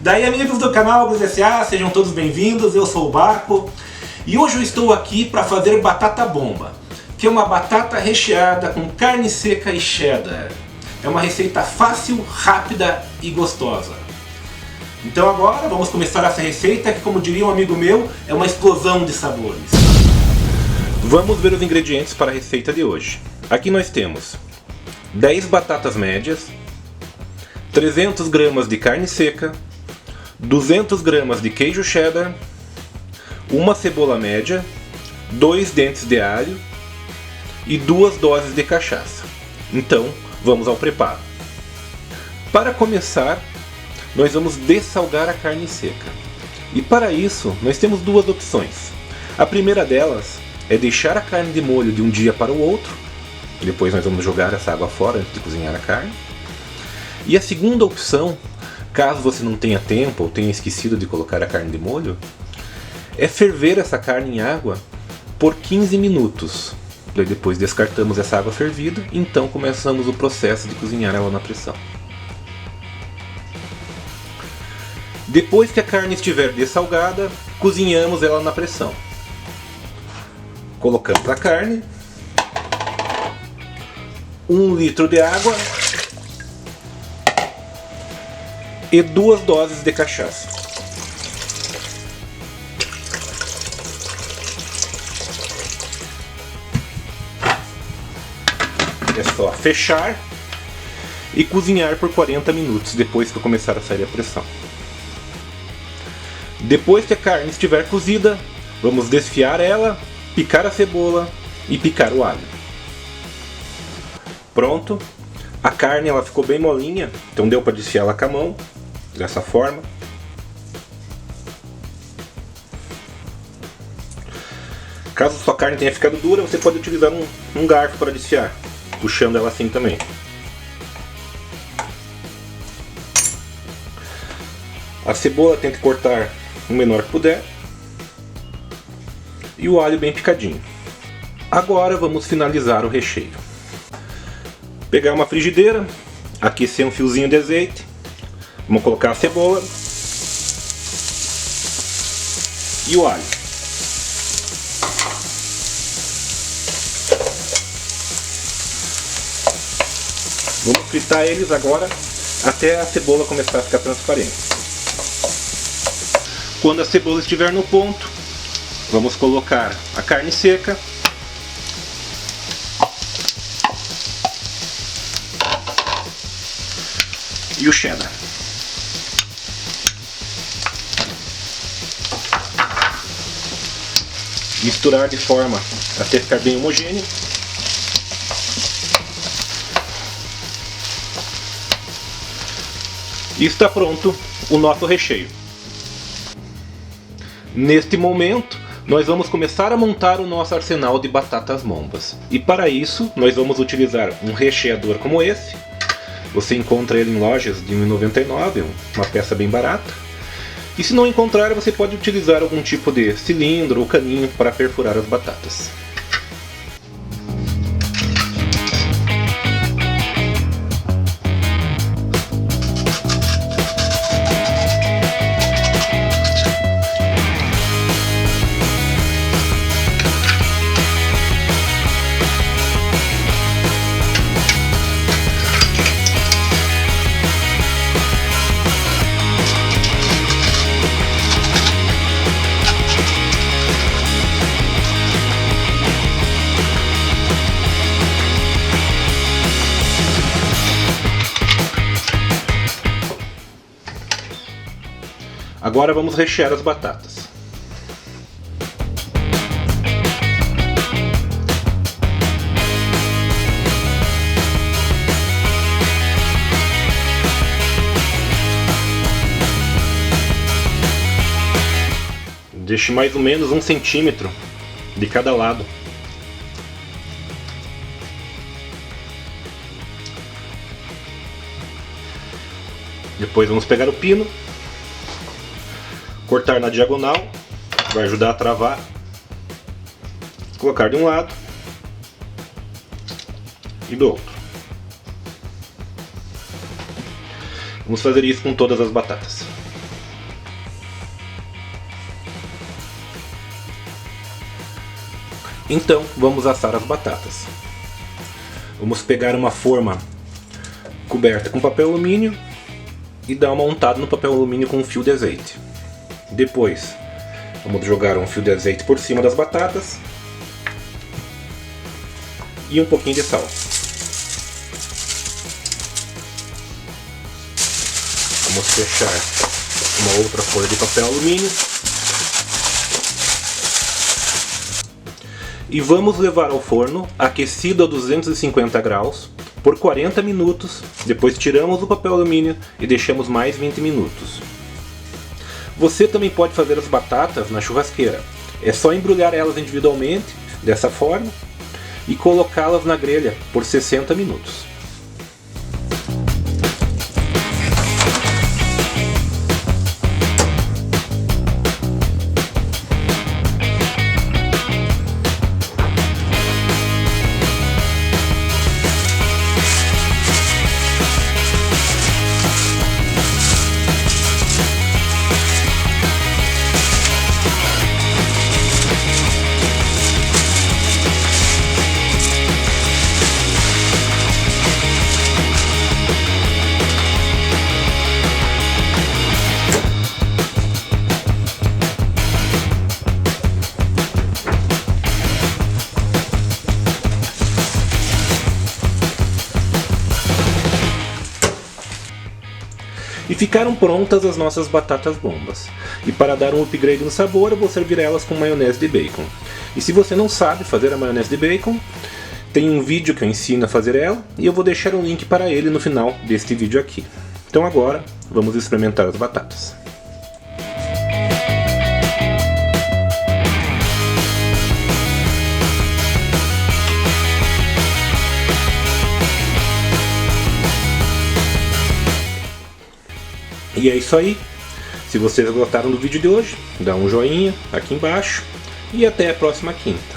Daí amigos do canal Agus S.A., sejam todos bem-vindos, eu sou o Baco e hoje eu estou aqui para fazer batata bomba, que é uma batata recheada com carne seca e cheddar. É uma receita fácil, rápida e gostosa. Então agora vamos começar essa receita que, como diria um amigo meu, é uma explosão de sabores. Vamos ver os ingredientes para a receita de hoje. Aqui nós temos 10 batatas médias, 300 gramas de carne seca, 200 gramas de queijo cheddar, uma cebola média, 2 dentes de alho e 2 doses de cachaça. Então, vamos ao preparo. Para começar, nós vamos dessalgar a carne seca. E para isso, nós temos duas opções. A primeira delas é deixar a carne de molho de um dia para o outro. Depois nós vamos jogar essa água fora antes de cozinhar a carne. E a segunda opção, caso você não tenha tempo ou tenha esquecido de colocar a carne de molho, é ferver essa carne em água por 15 minutos. Daí depois descartamos essa água fervida e então começamos o processo de cozinhar ela na pressão. Depois que a carne estiver dessalgada, cozinhamos ela na pressão. Colocamos a carne, 1 litro de água e 2 doses de cachaça. É só fechar e cozinhar por 40 minutos depois que começar a sair a pressão. Depois que a carne estiver cozida, vamos desfiar ela, picar a cebola e picar o alho. Pronto, a carne ela ficou bem molinha, então deu para desfiar ela com a mão, dessa forma. Caso sua carne tenha ficado dura, você pode utilizar um garfo para desfiar, puxando ela assim também. A cebola tente cortar o menor que puder. E o alho bem picadinho. Agora vamos finalizar o recheio. Pegar uma frigideira, aquecer um fiozinho de azeite. Vamos colocar a cebola e o alho. Vamos fritar eles agora até a cebola começar a ficar transparente. Quando a cebola estiver no ponto, vamos colocar a carne seca e o cheddar. Misturar de forma até ficar bem homogêneo. E está pronto o nosso recheio. Neste momento, nós vamos começar a montar o nosso arsenal de batatas bombas. E para isso, nós vamos utilizar um recheador como esse. Você encontra ele em lojas de R$ 1,99, uma peça bem barata. E se não encontrar, você pode utilizar algum tipo de cilindro ou caninho para perfurar as batatas. Agora vamos rechear as batatas. Deixe mais ou menos 1 centímetro de cada lado. Depois vamos pegar o pino, cortar na diagonal, vai ajudar a travar, colocar de um lado e do outro. Vamos fazer isso com todas as batatas. Então vamos assar as batatas. Vamos pegar uma forma coberta com papel alumínio e dar uma untada no papel alumínio com um fio de azeite. Depois vamos jogar um fio de azeite por cima das batatas e um pouquinho de sal. Vamos fechar uma outra folha de papel alumínio e vamos levar ao forno aquecido a 250 graus por 40 minutos. Depois tiramos o papel alumínio e deixamos mais 20 minutos. Você também pode fazer as batatas na churrasqueira. É só embrulhar elas individualmente, dessa forma, e colocá-las na grelha por 60 minutos. E ficaram prontas as nossas batatas bombas. E para dar um upgrade no sabor, eu vou servir elas com maionese de bacon. E se você não sabe fazer a maionese de bacon, tem um vídeo que eu ensino a fazer ela, e eu vou deixar um link para ele no final deste vídeo aqui. Então agora, vamos experimentar as batatas. E é isso aí. Se vocês gostaram do vídeo de hoje, dá um joinha aqui embaixo e até a próxima quinta.